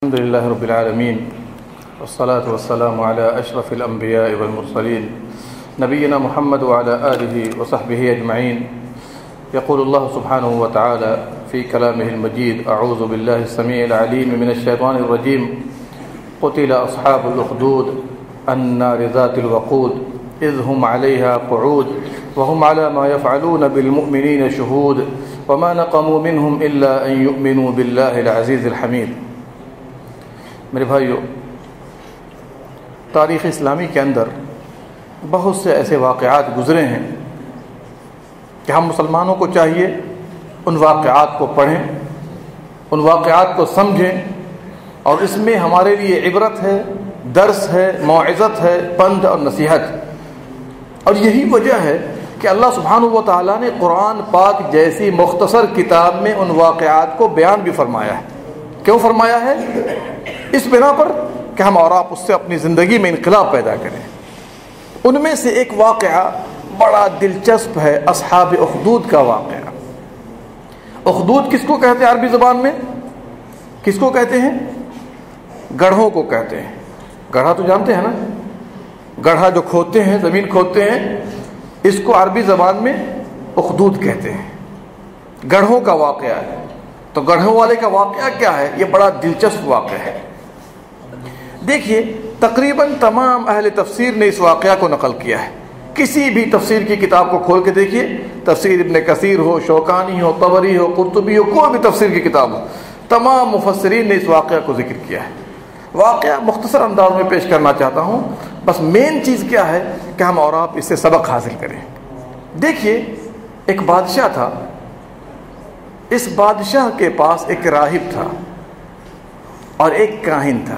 الحمد لله رب العالمين والصلاة والسلام على أشرف الأنبياء والمرسلين نبينا محمد وعلى آله وصحبه أجمعين. يقول الله سبحانه وتعالى في كلامه المجيد: أعوذ بالله السميع العليم من الشيطان الرجيم. قتل أصحاب الأخدود النار ذات الوقود إذ هم عليها قعود وهم على ما يفعلون بالمؤمنين شهود وما نقموا منهم إلا أن يؤمنوا بالله العزيز الحميد. میرے بھائیو، تاریخ اسلامی کے اندر بہت سے ایسے واقعات گزرے ہیں کہ ہم مسلمانوں کو چاہیے ان واقعات کو پڑھیں، ان واقعات کو سمجھیں، اور اس میں ہمارے لیے عبرت ہے، درس ہے، موعظت ہے، پند اور نصیحت. اور یہی وجہ ہے کہ اللہ سبحانہ و تعالیٰ نے قرآن پاک جیسی مختصر کتاب میں ان واقعات کو بیان بھی فرمایا ہے. کیوں فرمایا ہے؟ اس بنا پر کہ ہم اور آپ اس سے اپنی زندگی میں انقلاب پیدا کریں. ان میں سے ایک واقعہ بڑا دلچسپ ہے، اصحاب اخدود کا واقعہ. اخدود کس کو کہتے ہیں عربی زبان میں؟ کس کو کہتے ہیں؟ گڑھوں کو کہتے ہیں. گڑھا تو جانتے ہیں نا، گڑھا جو کھودتے ہیں، زمین کھودتے ہیں، اس کو عربی زبان میں اخدود کہتے ہیں. گڑھوں کا واقعہ ہے. تو گڑھوں والے کا واقعہ کیا ہے؟ یہ بڑا دلچسپ واقعہ ہے. دیکھیے، تقریباً تمام اہل تفسیر نے اس واقعہ کو نقل کیا ہے. کسی بھی تفسیر کی کتاب کو کھول کے دیکھیے، تفسیر ابن کثیر ہو، شوکانی ہو، طبری ہو، قرطبی ہو، کوئی بھی تفسیر کی کتاب ہو، تمام مفسرین نے اس واقعہ کو ذکر کیا ہے. واقعہ مختصر انداز میں پیش کرنا چاہتا ہوں. بس مین چیز کیا ہے کہ ہم اور آپ اس سے سبق حاصل کریں. دیکھیے، ایک بادشاہ تھا. اس بادشاہ کے پاس ایک راہب تھا اور ایک کاہن تھا.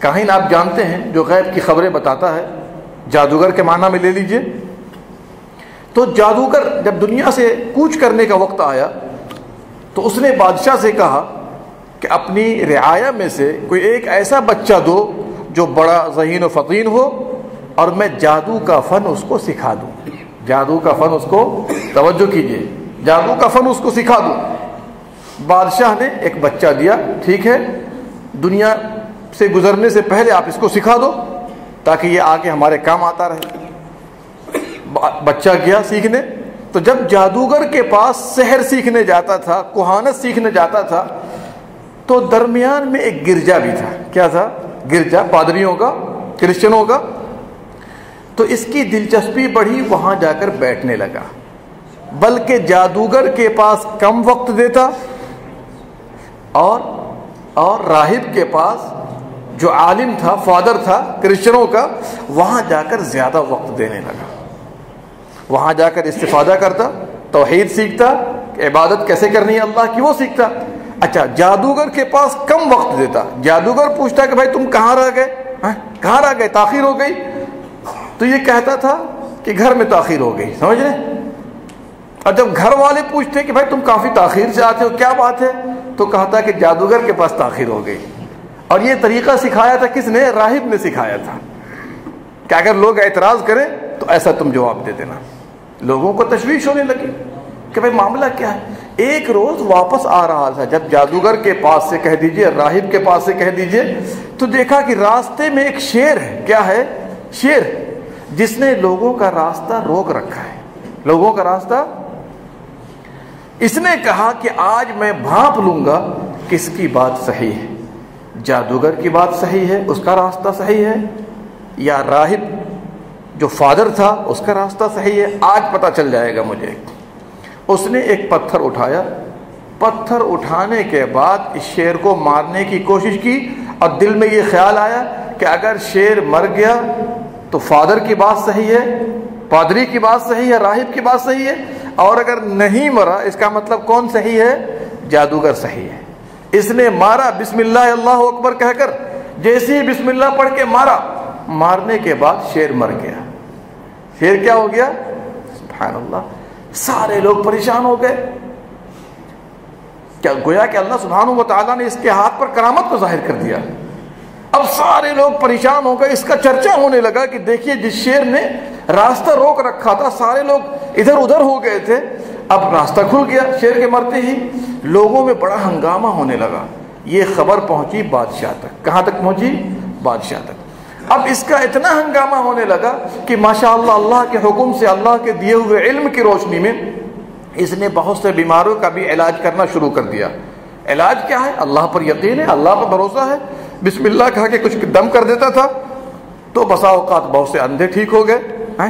کاہن آپ جانتے ہیں، جو غیب کی خبریں بتاتا ہے، جادوگر کے معنی میں لے لیجئے. تو جادوگر جب دنیا سے کوچ کرنے کا وقت آیا تو اس نے بادشاہ سے کہا کہ اپنی رعایا میں سے کوئی ایک ایسا بچہ دو جو بڑا ذہین و فطین ہو، اور میں جادو کا فن اس کو سکھا دوں. جادو کا فن اس کو، توجہ کیجئے، جادو کا فن اس کو سکھا دوں. بادشاہ نے ایک بچہ دیا. ٹھیک ہے، دنیا سے گزرنے سے پہلے آپ اس کو سکھا دو تاکہ یہ آگے ہمارے کام آتا رہے. بچہ گیا سیکھنے. تو جب جادوگر کے پاس سحر سیکھنے جاتا تھا، کہانت سیکھنے جاتا تھا، تو درمیان میں ایک گرجا بھی تھا. کیا تھا؟ گرجا، پادریوں کا، کرسچنوں کا. تو اس کی دلچسپی بڑھی، وہاں جا کر بیٹھنے لگا. بلکہ جادوگر کے پاس کم وقت دیتا اور راہب کے پاس، جو عالم تھا، فادر تھا کرسچنوں کا، وہاں جا کر زیادہ وقت دینے لگا. وہاں جا کر استفادہ کرتا، توحید سیکھتا، عبادت کیسے کرنی ہے اللہ کی وہ سیکھتا. اچھا، جادوگر کے پاس کم وقت دیتا. جادوگر پوچھتا کہ بھائی تم کہاں رہ گئے؟ کہاں رہ گئے؟ تاخیر ہو گئی. تو یہ کہتا تھا کہ گھر میں تاخیر ہو گئی. سمجھ رہے؟ اور جب گھر والے پوچھتے کہ بھائی تم کافی تاخیر سے آتے ہو، کیا بات ہے؟ تو کہتا کہ جادوگر کے پاس تاخیر ہو گئی. اور یہ طریقہ سکھایا تھا کس نے؟ راہب نے سکھایا تھا کہ اگر لوگ اعتراض کریں تو ایسا تم جواب دے دینا. لوگوں کو تشویش ہونے لگی کہ بھائی معاملہ کیا ہے. ایک روز واپس آ رہا تھا، جب جادوگر کے پاس سے کہہ دیجئے، راہب کے پاس سے کہہ دیجئے، تو دیکھا کہ راستے میں ایک شیر ہے. کیا ہے؟ شیر، جس نے لوگوں کا راستہ روک رکھا ہے. لوگوں کا راستہ. اس نے کہا کہ آج میں بھانپ لوں گا کس کی بات صحیح ہے. جادوگر کی بات صحیح ہے، اس کا راستہ صحیح ہے، یا راہب جو فادر تھا اس کا راستہ صحیح ہے. آج پتہ چل جائے گا مجھے. اس نے ایک پتھر اٹھایا. پتھر اٹھانے کے بعد اس شیر کو مارنے کی کوشش کی، اور دل میں یہ خیال آیا کہ اگر شیر مر گیا تو فادر کی بات صحیح ہے، پادری کی بات صحیح ہے، راہب کی بات صحیح ہے، اور اگر نہیں مرا اس کا مطلب کون صحیح ہے؟ جادوگر صحیح ہے. اس نے مارا بسم اللہ اللہ اکبر کہہ کر. جیسے ہی بسم اللہ پڑھ کے مارا، مارنے کے بعد شیر مر گیا. شیر کیا ہو گیا؟ سبحان اللہ. سارے لوگ پریشان ہو گئے. کیا گویا کہ اللہ سبحانہ و تعالیٰ نے اس کے ہاتھ پر کرامت کو ظاہر کر دیا. اب سارے لوگ پریشان ہو گئے. اس کا چرچا ہونے لگا کہ دیکھیے جس شیر نے راستہ روک رکھا تھا، سارے لوگ ادھر ادھر ہو گئے تھے، اب راستہ کھل گیا شیر کے مرتے ہی. لوگوں میں بڑا ہنگامہ ہونے لگا. یہ خبر پہنچی بادشاہ تک. کہاں تک پہنچی؟ بادشاہ تک. اب اس کا اتنا ہنگامہ ہونے لگا کہ ماشاءاللہ اللہ کے حکم سے، اللہ کے دیے ہوئے علم کی روشنی میں اس نے بہت سے بیماروں کا بھی علاج کرنا شروع کر دیا. علاج کیا ہے؟ اللہ پر یقین ہے، اللہ پر بھروسہ ہے. بسم اللہ کہا کہ کچھ دم کر دیتا تھا تو بسا اوقات بہت سے اندھے ٹھیک ہو گئے،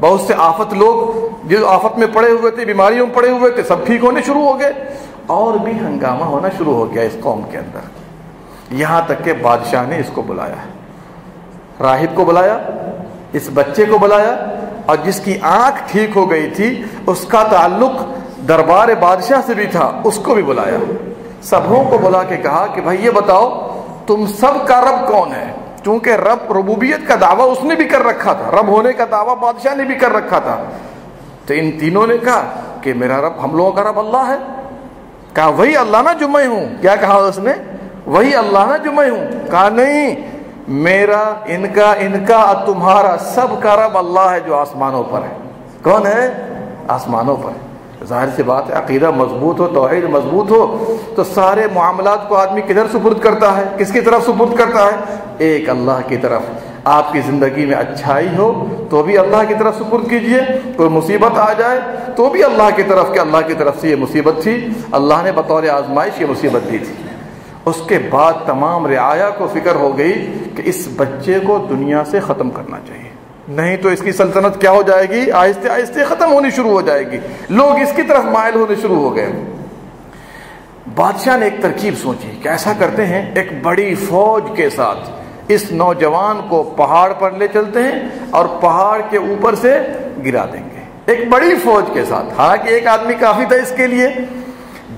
بہت سے آفت لوگ جو آفت میں پڑے ہوئے تھے، بیماریوں میں پڑے ہوئے تھے، سب ٹھیک ہونے شروع ہو گئے. اور بھی ہنگامہ ہونا شروع ہو گیا اس قوم کے اندر. یہاں تک کہ بادشاہ نے اس کو بلایا، راہب کو بلایا، اس بچے کو بلایا، اور جس کی آنکھ ٹھیک ہو گئی تھی اس کا تعلق دربار بادشاہ سے بھی تھا، اس کو بھی بلایا. سبوں کو بلا کے کہا کہ بھائی یہ بتاؤ تم سب کا رب کون ہے؟ چونکہ رب ربوبیت کا دعویٰ اس نے بھی کر رکھا تھا، رب ہونے کا دعویٰ بادشاہ نے بھی کر رکھا تھا. تو ان تینوں نے کہا کہ میرا رب، ہم لوگوں کا رب اللہ ہے. کہا وہی اللہ نا جو میں ہوں. کیا کہا اس نے؟ وہی اللہ نا جو میں ہوں. کہا نہیں، میرا، ان کا اور تمہارا سب کا رب اللہ ہے جو آسمانوں پر ہے. کون ہے؟ آسمانوں پر. ظاہر سی بات ہے، عقیدہ مضبوط ہو، توحید مضبوط ہو تو سارے معاملات کو آدمی کدھر سپرد کرتا ہے؟ کس کی طرف سپرد کرتا ہے؟ ایک اللہ کی طرف. آپ کی زندگی میں اچھائی ہو تو بھی اللہ کی طرف سپرد کیجئے، کوئی مصیبت آ جائے تو بھی اللہ کی طرف، کہ اللہ کی طرف سے یہ مصیبت تھی، اللہ نے بطور آزمائش یہ مصیبت دی تھی. اس کے بعد تمام رعایا کو فکر ہو گئی کہ اس بچے کو دنیا سے ختم کرنا چاہیے، نہیں تو اس کی سلطنت کیا ہو جائے گی؟ آہستہ آہستہ ختم ہونی شروع ہو جائے گی. لوگ اس کی طرف مائل ہونے شروع ہو گئے. بادشاہ نے ایک ترکیب سوچی کہ ایسا کرتے ہیں، ایک بڑی فوج کے ساتھ اس نوجوان کو پہاڑ پر لے چلتے ہیں اور پہاڑ کے اوپر سے گرا دیں گے. ایک بڑی فوج کے ساتھ، حالانکہ ایک آدمی کافی تھا اس کے لیے.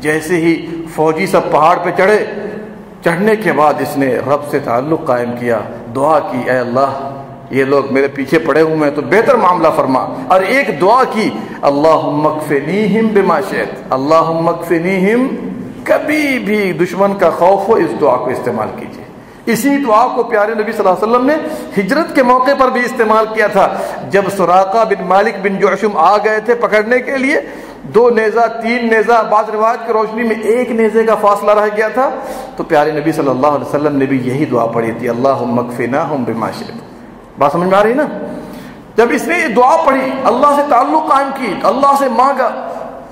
جیسے ہی فوجی سب پہاڑ پہ چڑھے، چڑھنے کے بعد اس نے رب سے تعلق قائم کیا، دعا کی، اے اللہ یہ لوگ میرے پیچھے پڑے ہوئے ہیں تو بہتر معاملہ فرما. اور ایک دعا کی، اللہم اکفنیہم بما شئت، اللہم اکفنیہم. کبھی بھی دشمن کا خوف ہو اس دعا کو استعمال کیجیے. اسی دعا کو پیارے نبی صلی اللہ علیہ وسلم نے ہجرت کے موقع پر بھی استعمال کیا تھا. جب سراقہ بن مالک بن جعشم آ گئے تھے پکڑنے کے لیے، 2 نیزہ 3 نیزہ، بعض روایت کی روشنی میں 1 نیزے کا فاصلہ رہ گیا تھا، تو پیارے نبی صلی اللہ علیہ وسلم نے بھی یہی دعا پڑھی تھی، اللہم اکفناہم بما شئت. بات سمجھ میں آ رہی نا؟ جب اس نے یہ دعا پڑھی، اللہ سے تعلق قائم کی، اللہ سے مانگا،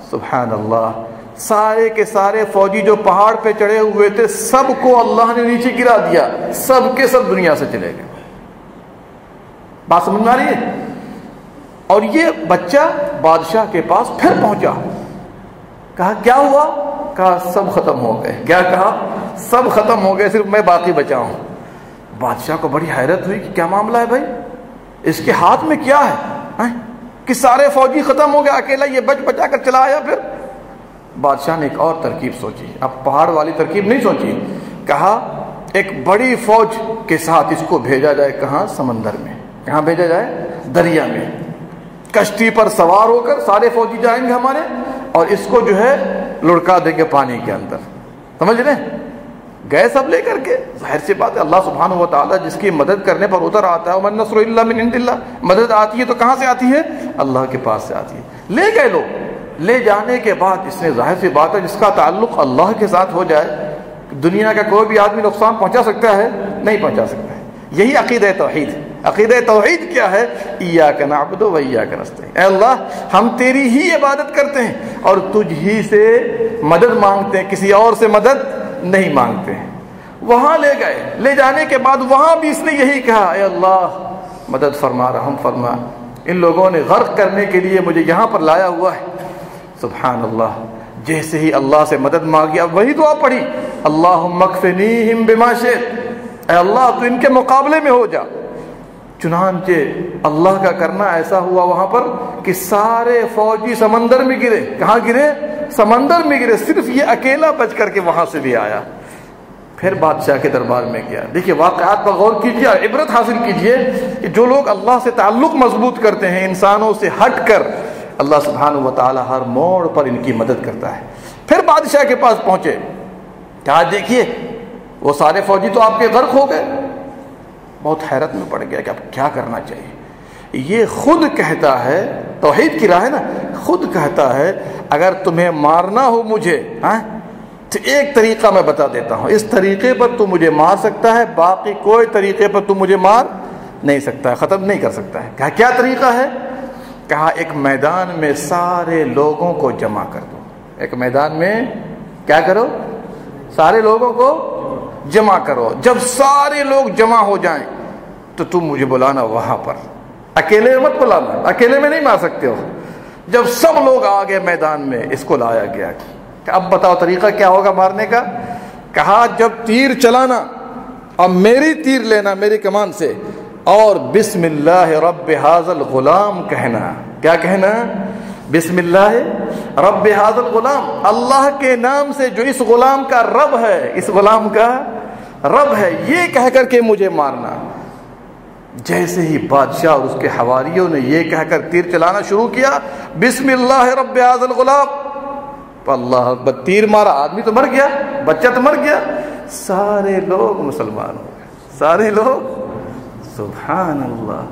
سبحان اللہ، سارے کے سارے فوجی جو پہاڑ پہ چڑھے ہوئے تھے سب کو اللہ نے نیچے گرا دیا، سب کے سب دنیا سے چلے گئے. بات سمجھ میں آ رہی ہے؟ اور یہ بچہ بادشاہ کے پاس پھر پہنچا. کہا کیا ہوا؟ کہا سب ختم ہو گئے. کیا کہا؟ سب ختم ہو گئے، صرف میں باقی بچا ہوں. بادشاہ کو بڑی حیرت ہوئی کہ کیا معاملہ ہے بھائی، اس کے ہاتھ میں کیا ہے کہ سارے فوجی ختم ہو گئے، اکیلا یہ بچا کر چلا آیا. پھر بادشاہ نے ایک اور ترکیب سوچی. اب پہاڑ والی ترکیب نہیں سوچی. کہا ایک بڑی فوج کے ساتھ اس کو بھیجا جائے. کہاں؟ سمندر میں. کہاں بھیجا جائے؟ دریا میں. کشتی پر سوار ہو کر سارے فوجی جائیں گے ہمارے، اور اس کو جو ہے لڑکا دیں گے پانی کے اندر. سمجھ رہے ہیں؟ گئے سب لے کر کے. ظاہر سی بات ہے اللہ سبحانہ و تعالیٰ جس کی مدد کرنے پر اتر آتا ہے، وَمَن نَّصْرُ إِلَّا مِنْ عِندِ اللَّهِ. مدد آتی ہے تو کہاں سے آتی ہے؟ اللہ کے پاس سے آتی ہے. لے گئے لوگ. لے جانے کے بعد اس نے، ظاہر سی بات ہے جس کا تعلق اللہ کے ساتھ ہو جائے، دنیا کا کوئی بھی آدمی نقصان پہنچا سکتا ہے؟ نہیں پہنچا سکتا ہے. یہی عقیدہ توحید. عقیدہ توحید کیا ہے؟ ایاک نعبد و ایاک نستعین. اے اللہ ہم تیری ہی عبادت کرتے ہیں اور تجھ ہی سے مدد مانگتے ہیں، کسی اور سے مدد نہیں مانگتے ہیں. وہاں لے گئے. لے جانے کے بعد وہاں بھی اس نے یہی کہا، اے اللہ مدد فرما، رحم فرما، ان لوگوں نے غرق کرنے کے لیے مجھے یہاں پر لایا ہوا ہے. سبحان اللہ. جیسے ہی اللہ سے مدد مانگی، اب وہی دعا پڑھی، اللہم اکفنیہم بما شئت، اے اللہ تو ان کے مقابلے میں ہو جا. چنانچہ اللہ کا کرنا ایسا ہوا وہاں پر کہ سارے فوجی سمندر میں گرے. کہاں گرے؟ سمندر میں گرے. صرف یہ اکیلا بچ کر کے وہاں سے بھی آیا. پھر بادشاہ کے دربار میں گیا. دیکھیے واقعات پر غور کیجیے اور عبرت حاصل کیجیے کہ جو لوگ اللہ سے تعلق مضبوط کرتے ہیں، انسانوں سے ہٹ کر، اللہ سبحانہ و تعالی ہر موڑ پر ان کی مدد کرتا ہے. پھر بادشاہ کے پاس پہنچے. کہا دیکھیے وہ سارے فوجی تو آپ کے غرق ہو گئے. بہت حیرت میں پڑ گیا کہ اب کیا کرنا چاہیے. یہ خود کہتا ہے، توحید کی راہ ہے نا، خود کہتا ہے اگر تمہیں مارنا ہو مجھے، تو ایک طریقہ میں بتا دیتا ہوں، اس طریقے پر تو مجھے مار سکتا ہے، باقی کوئی طریقے پر تو مجھے مار نہیں سکتا ہے، ختم نہیں کر سکتا ہے۔ کہا کیا طریقہ ہے؟ کہا ایک میدان میں سارے لوگوں کو جمع کر دو۔ ایک میدان میں کیا کرو؟ سارے لوگوں کو جمع کرو۔ جب سارے لوگ جمع ہو جائیں تو تم مجھے بلانا وہاں پر، اکیلے مت بلانا، اکیلے میں نہیں مار سکتے ہو۔ جب سب لوگ آ گئے میدان میں، اس کو لایا گیا کہ اب بتاؤ طریقہ کیا ہوگا مارنے کا؟ کہا جب تیر چلانا، اب میری تیر لینا میری کمان سے، اور بسم اللہ رب ھذا الغلام کہنا۔ کیا کہنا؟ بسم اللہ رب ھذا الغلام، اللہ کے نام سے جو اس غلام کا رب ہے، اس غلام کا رب ہے، یہ کہہ کر کے مجھے مارنا۔ جیسے ہی بادشاہ اور اس کے حواریوں نے یہ کہہ کر تیر چلانا شروع کیا، بسم اللہ رب ھذا الغلام، اللہ اکبر، تیر مارا، آدمی تو مر گیا، بچہ تو مر گیا، سارے لوگ مسلمان ہو گئے، سارے لوگ، سبحان اللہ۔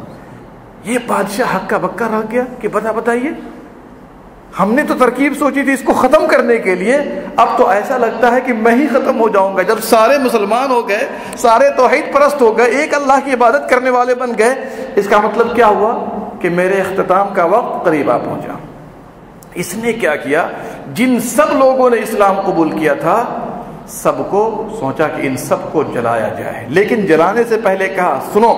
یہ بادشاہ ہکا بکا رہ گیا کہ بتائیے، ہم نے تو ترکیب سوچی تھی اس کو ختم کرنے کے لیے، اب تو ایسا لگتا ہے کہ میں ہی ختم ہو جاؤں گا۔ جب سارے مسلمان ہو گئے، سارے توحید پرست ہو گئے، ایک اللہ کی عبادت کرنے والے بن گئے، اس کا مطلب کیا ہوا کہ میرے اختتام کا وقت قریب آ پہنچا۔ اس نے کیا کیا؟ جن سب لوگوں نے اسلام قبول کیا تھا، سب کو سوچا کہ ان سب کو جلایا جائے، لیکن جلانے سے پہلے کہا سنو،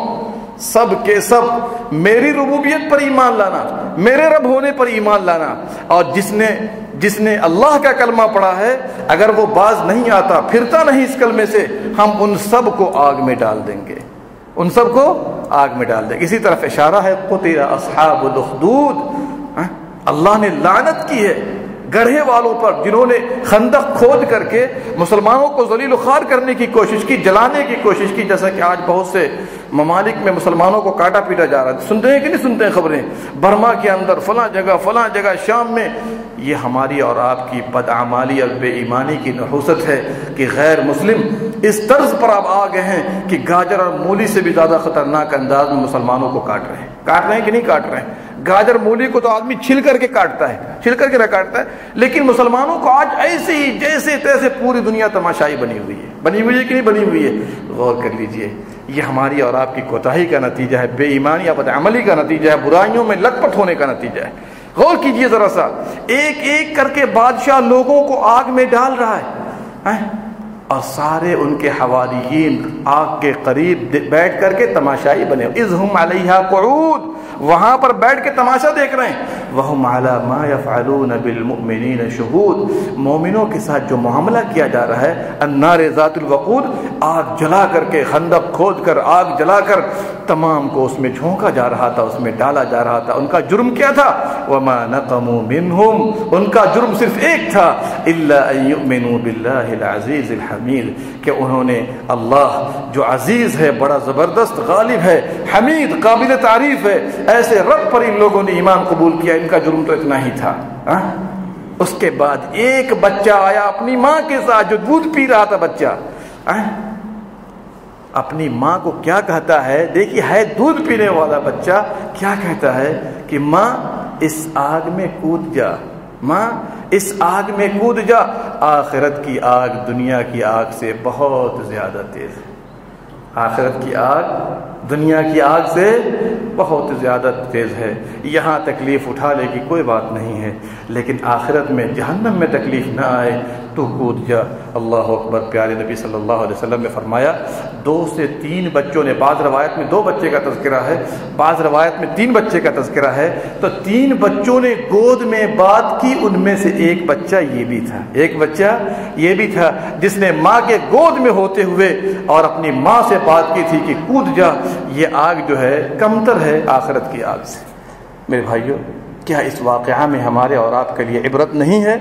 سب کے سب میری ربوبیت پر ایمان لانا، میرے رب ہونے پر ایمان لانا، اور جس نے اللہ کا کلمہ پڑھا ہے، اگر وہ باز نہیں آتا، پھرتا نہیں اس کلمے سے، ہم ان سب کو آگ میں ڈال دیں گے، ان سب کو آگ میں ڈال دیں گے۔ اسی طرف اشارہ ہے قتل اصحاب الاخدود، اللہ نے لعنت کی ہے گڑھے والوں پر، جنہوں نے خندق کھود کر کے مسلمانوں کو ذلیل و خوار کرنے کی کوشش کی، جلانے کی کوشش کی، جیسا کہ آج بہت سے ممالک میں مسلمانوں کو کاٹا پیٹا جا رہا ہے۔ سنتے ہیں کہ نہیں سنتے ہیں خبریں؟ برما کے اندر فلاں جگہ شام میں۔ یہ ہماری اور آپ کی بدعمالی اور بے ایمانی کی نحوست ہے کہ غیر مسلم اس طرز پر اب آ گئے ہیں کہ گاجر اور مولی سے بھی زیادہ خطرناک انداز میں مسلمانوں کو کاٹ رہے ہیں کہ نہیں کاٹ رہے ہیں؟ گاجر مولی کو تو آدمی چھل کر کے کاٹتا ہے، چھل کر کے نہ کاٹتا ہے، لیکن مسلمانوں کو آج ایسے ہی جیسے تیسے پوری دنیا تماشائی بنی ہوئی ہے کہ نہیں بنی ہوئی ہے؟ غور کر لیجئے، یہ ہماری اور آپ کی کوتاہی کا نتیجہ ہے، بے ایمانی یا بدعملی کا نتیجہ ہے، برائیوں میں لٹ پٹ ہونے کا نتیجہ ہے۔ غور کیجئے ذرا سا، ایک ایک کر کے بادشاہ لوگوں کو آگ میں ڈال رہا ہے، اور سارے ان کے حواریین آگ کے قریب بیٹھ کر کے تماشائی بنے، اذ ہم علیہا قعود، وہاں پر بیٹھ کے تماشا دیکھ رہے ہیں، وہم علی ما یفعلون بالمؤمنین شہود، مومنوں کے ساتھ جو معاملہ کیا جا رہا ہے، النار ذات الوقود، آگ جلا کر کے، خندق کھود کر آگ جلا کر تمام کو اس میں جھونکا جا رہا تھا، اس میں ڈالا جا رہا تھا۔ ان کا جرم کیا تھا؟ وما نقموا منہم، ان کا جرم صرف ایک تھا، الا ان یؤمنوا باللہ العزیز الحمید، کہ انہوں نے اللہ جو عزیز ہے، بڑا زبردست، غالب ہے، حمید، قابل تعریف ہے، ایسے رب پر ان لوگوں نے ایمان قبول کیا۔ ان کا جرم تو اتنا ہی تھا۔ اس کے بعد ایک بچہ آیا اپنی ماں کے ساتھ، جو دودھ پی رہا تھا بچہ، اپنی ماں کو کیا کہتا ہے؟ دیکھیے، ہے دودھ پینے والا بچہ، کیا کہتا ہے کہ ماں اس آگ میں کود جا، ماں اس آگ میں کود جا، آخرت کی آگ دنیا کی آگ سے بہت زیادہ تیز ہے، آخرت کی آگ دنیا کی آگ سے بہت زیادہ تیز ہے۔ یہاں تکلیف اٹھانے کی کوئی بات نہیں ہے، لیکن آخرت میں جہنم میں تکلیف نہ آئے تو کود جا۔ اللہ اکبر۔ پیارے نبی صلی اللہ علیہ وسلم نے فرمایا 2 سے 3 بچوں نے، بعض روایت میں 2 بچے کا تذکرہ ہے، بعض روایت میں 3 بچے کا تذکرہ ہے، تو 3 بچوں نے گود میں بات کی، ان میں سے ایک بچہ یہ بھی تھا، ایک بچہ یہ بھی تھا جس نے ماں کے گود میں ہوتے ہوئے اور اپنی ماں سے بات کی تھی کہ کود جا، یہ آگ جو ہے کمتر ہے آخرت کی آگ سے۔ میرے بھائیوں، کیا اس واقعہ میں ہمارے اور آپ کے لیے عبرت نہیں ہے؟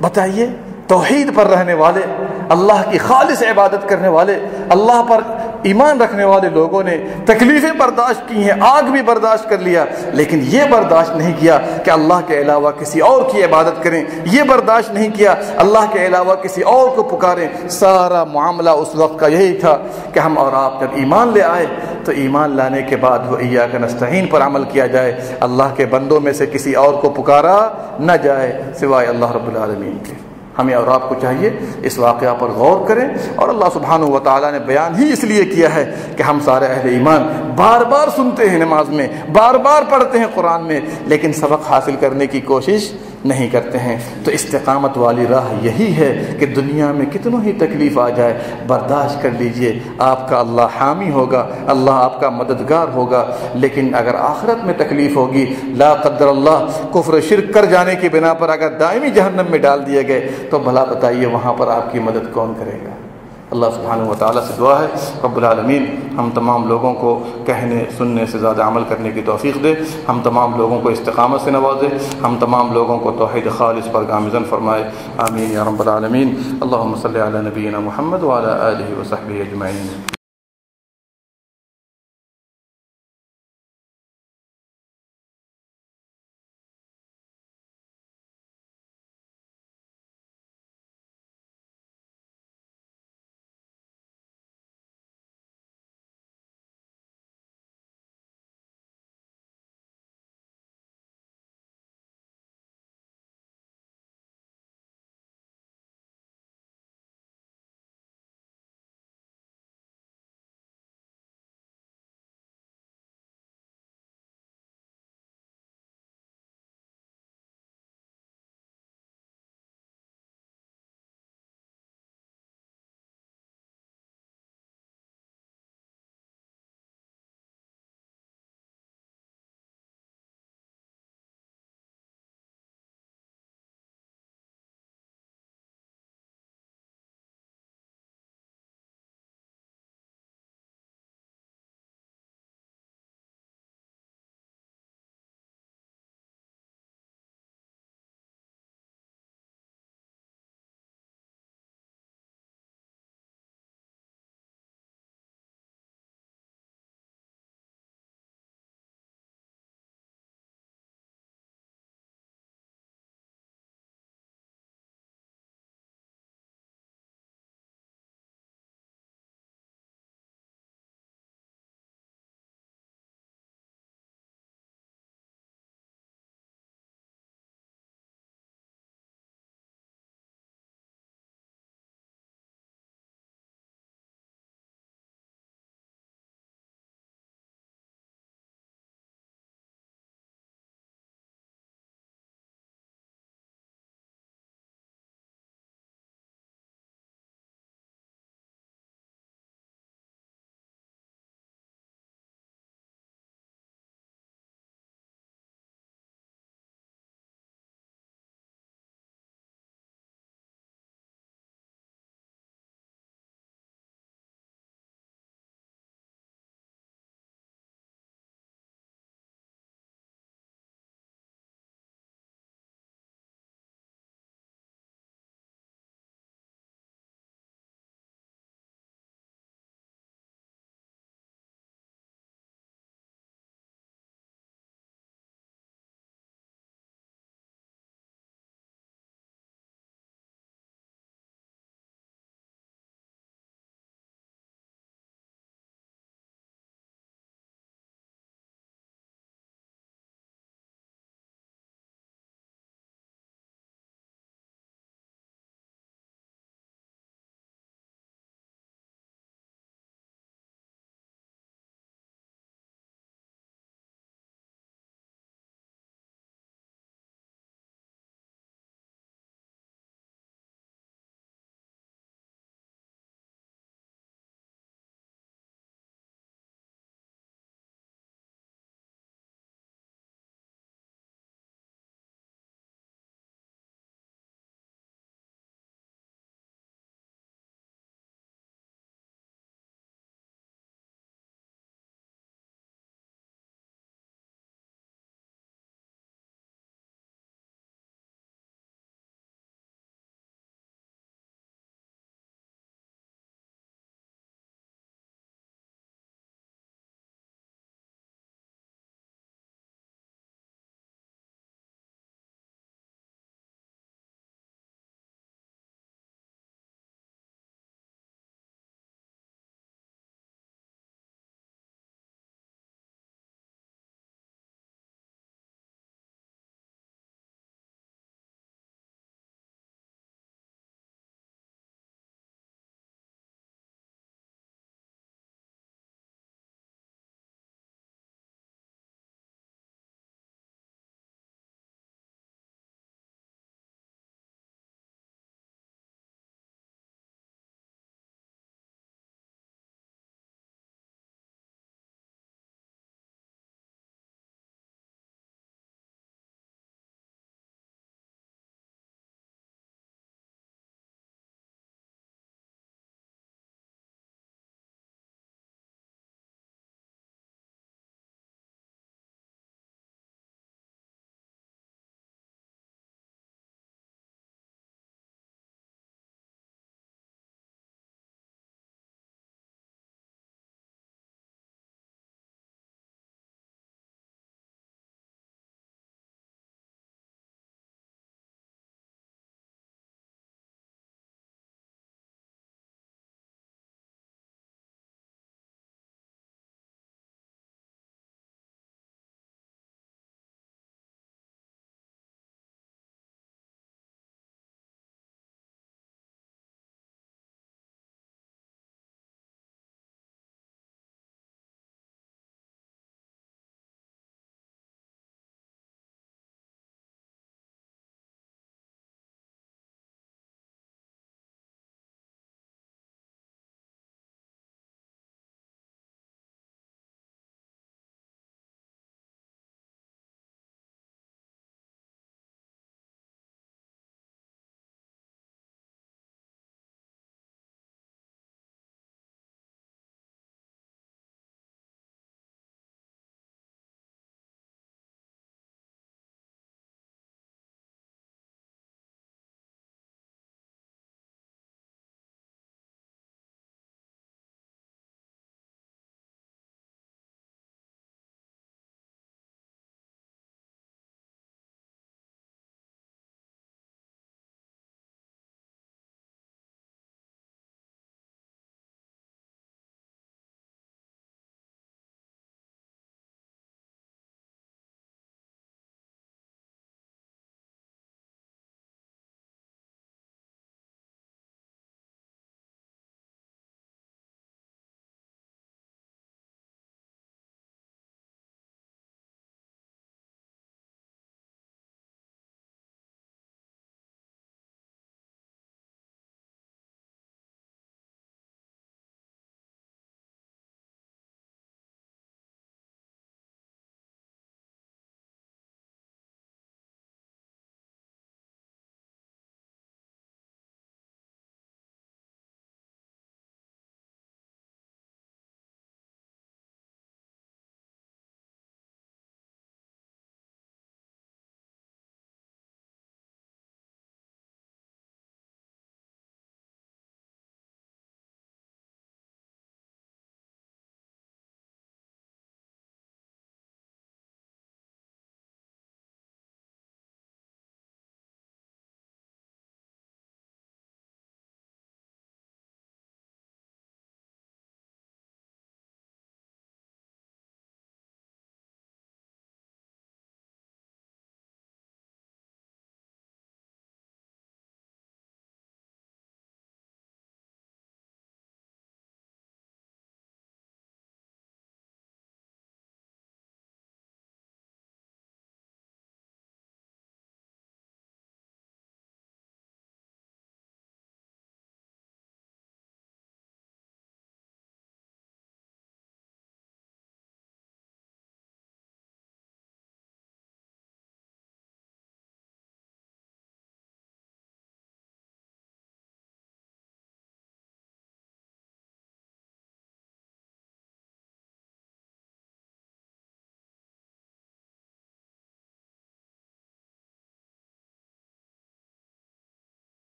بتائیے، توحید پر رہنے والے، اللہ کی خالص عبادت کرنے والے، اللہ پر ایمان رکھنے والے لوگوں نے تکلیفیں برداشت کی ہیں، آگ بھی برداشت کر لیا، لیکن یہ برداشت نہیں کیا کہ اللہ کے علاوہ کسی اور کی عبادت کریں، یہ برداشت نہیں کیا اللہ کے علاوہ کسی اور کو پکاریں۔ سارا معاملہ اس وقت کا یہی تھا کہ ہم اور آپ جب ایمان لے آئے تو ایمان لانے کے بعد وہ ایاک نستعین پر عمل کیا جائے، اللہ کے بندوں میں سے کسی اور کو پکارا نہ جائے سوائے اللہ رب العالمین کے۔ ہمیں اور آپ کو چاہیے اس واقعہ پر غور کریں، اور اللہ سبحانہ و تعالیٰ نے بیان ہی اس لیے کیا ہے کہ ہم سارے اہل ایمان بار بار سنتے ہیں نماز میں، بار بار پڑھتے ہیں قرآن میں، لیکن سبق حاصل کرنے کی کوشش نہیں کرتے ہیں۔ تو استقامت والی راہ یہی ہے کہ دنیا میں کتنوں ہی تکلیف آ جائے برداشت کر لیجئے، آپ کا اللہ حامی ہوگا، اللہ آپ کا مددگار ہوگا۔ لیکن اگر آخرت میں تکلیف ہوگی، لا قدر اللہ کفر شرک کر جانے کی بنا پر اگر دائمی جہنم میں ڈال دیے گئے تو بھلا بتائیے وہاں پر آپ کی مدد کون کرے گا؟ اللہ سبحانہ و تعالیٰ سے دعا ہے رب العالمین ہم تمام لوگوں کو کہنے سننے سے زیادہ عمل کرنے کی توفیق دے، ہم تمام لوگوں کو استقامت سے نوازے، ہم تمام لوگوں کو توحید خالص پر گامزن فرمائے، آمین یا رب العالمین۔ اللہم صلی علی نبینا محمد وعلی آلہ وصحبہ اجمعین۔